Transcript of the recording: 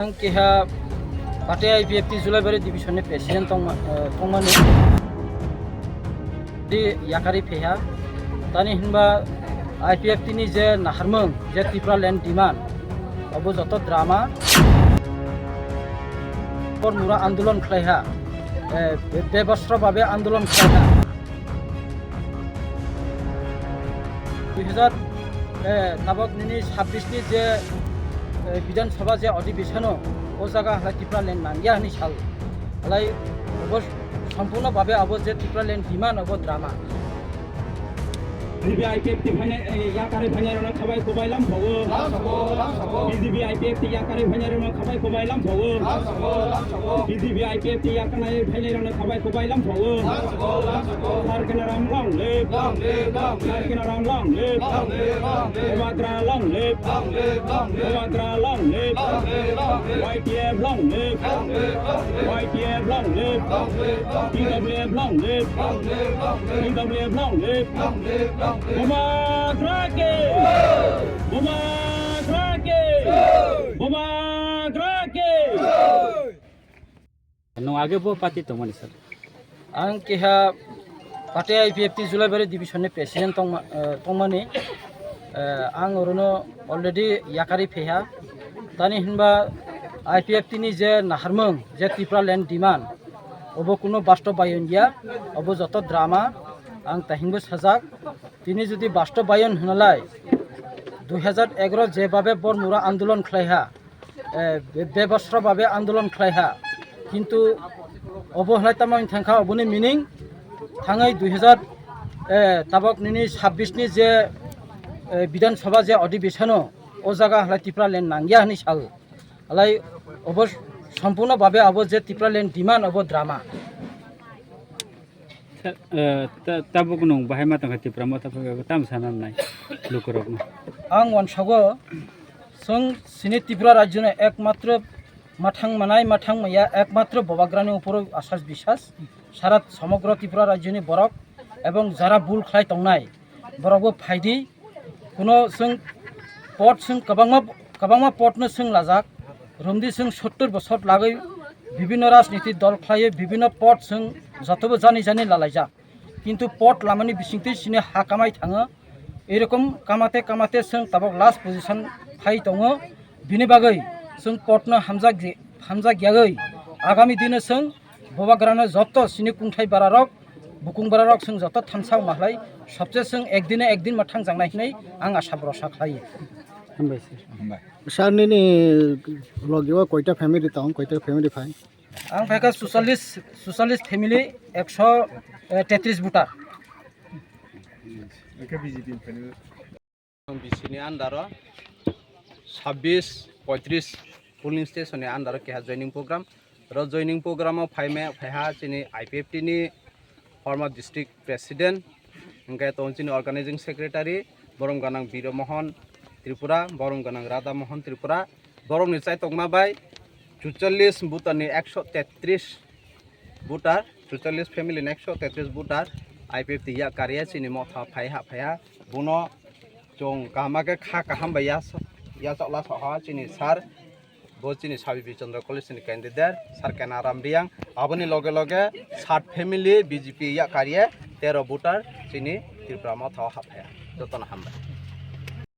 Keha Pate IPFT Zulabari Division President Tongmani di Yakari Peha Tani Himba IPFT ni je Naharmung je Tipra Land Demand Abu Joto Drama Por Mura Andolon Khlaiha Bebasra Babe Andolon Khlaiha 2000 Tabak Nini 26 ni je বিধানসভা যে অধিবেশন ও জায়গা হল Tripura land নাঙ্গিয়া হনি সাল হলাই সম্পূর্ণভাবে of যে Tripura land demand of drama BJP IPFT yakari bhanyarona khabai kobailam bhawo BJP IPFT yakari bhanyarona khabai kobailam bhawo BJP IPFT yakari bhanyarona khabai kobailam bhawo sarkana ram long live sarkana ram long live Evadra long live Evadra long live YTF long live YTF long live PWF long live PWF long live Boma Krake! Boma Krake! Boma Krake! No आगे वो पाती तो money sir Ang Keha Pate IPFT Zulabari Division President Tongmani Ang Orono already Yakari Peha Tani Himba IPFT ni je Naharmung je Tipra Land Demand Obo Kuno Basto Bayondia Obo Joto Drama Ang Tahingbo Sajak তিনি যদি বাস্তবায়ন হনালাই 2011 যেভাবে বরমুরা আন্দোলন খাইহা বেবস্ত্রভাবে আন্দোলন খাইহা কিন্তু অবহেলাতামাই থাকা অবনি meaning থাঙাই 2000 তাবক নিনি 26 নি যে বিধানসভা যে অধিবেশন ও জায়গা হলাই ত্রিপুরা ল্যান্ড নাঙ্গিয়া হনি সাল হলাই সম্পূর্ণভাবে অব যে Tripura land demand of drama tabuk nung bahai matang hati prama tapuk tam sanam nai lukurok na ang wansago song sini Tripura রাজ্যে একমাত্র মাথাং মানাই মাথাং মাইয়া একমাত্র ববাগ্রানি উপর আশ্বাস বিশ্বাস সারা সমগ্র ত্রিপুরা রাজ্যনি বরক এবং যারা বুল খাই তংনাই বরকবো ফাইদি কোনো সং পট সং কবাংমা পটনো সং লাজাক রমদি সং 70 বছর লাগৈ বিভিন্ন রাজনীতির দল খাইয়ে বিভিন্ন পট সং যতবো জানি জানি লালাইজা কিন্তু পট লামানি বিসিংতি সিনে হা কামাই থাङो এরকম কামাতে কামাতে সং তাবক লাস্ট পজিশন ফাই দङ बिनि बागै जों पटनो हामजा गियागै आगामी दिने जों बबाग्रानो जत सिनि कुंथाय बारारक बुकुं बारारक जों जत थामसाव माहलाई सबसे जों एकदिन माथां जांनायनै आं आशा भरसा खायो हामबाय सर नि लगिवा कयटा फैमिली ताऊ कयटा फैमिली फाइ आं फायका 44 फैमिली 133 बुटा बिसिनि आन्दाराव 26-35 पुलिंग स्टेशन आन्दार केहा जॉइनिंग प्रोग्राम रो जॉइनिंग प्रोग्राम फाइहा चिनि IPFT नि फॉर्मर डिस्ट्रिक्ट प्रेसिडेंट इनके तो चिनि ऑर्गेनाइजिंग सेक्रेटरी बरम गनांग बीरमोहन त्रिपुरा बरम गनांग राधा मोहन त्रिपुरा बरम निचाय तंगमा बाय 44 बुटारनि 133 बुटार 44 फैमिली 133 बुटार IPFT या कार्य चिनि मथा फाइहा बुनो जों कामाके खा काहाम बाया या चला सहा चिनि सार बो चिनि साबिबि चंद्र कलेज नि कैंडिडेट सार केनाराम रियांग आबनि लगे लगे 7 फैमिली BJP या कार्य 13 बुटार चिनि त्रिपुरा मथा हाफाया जतन हामबाय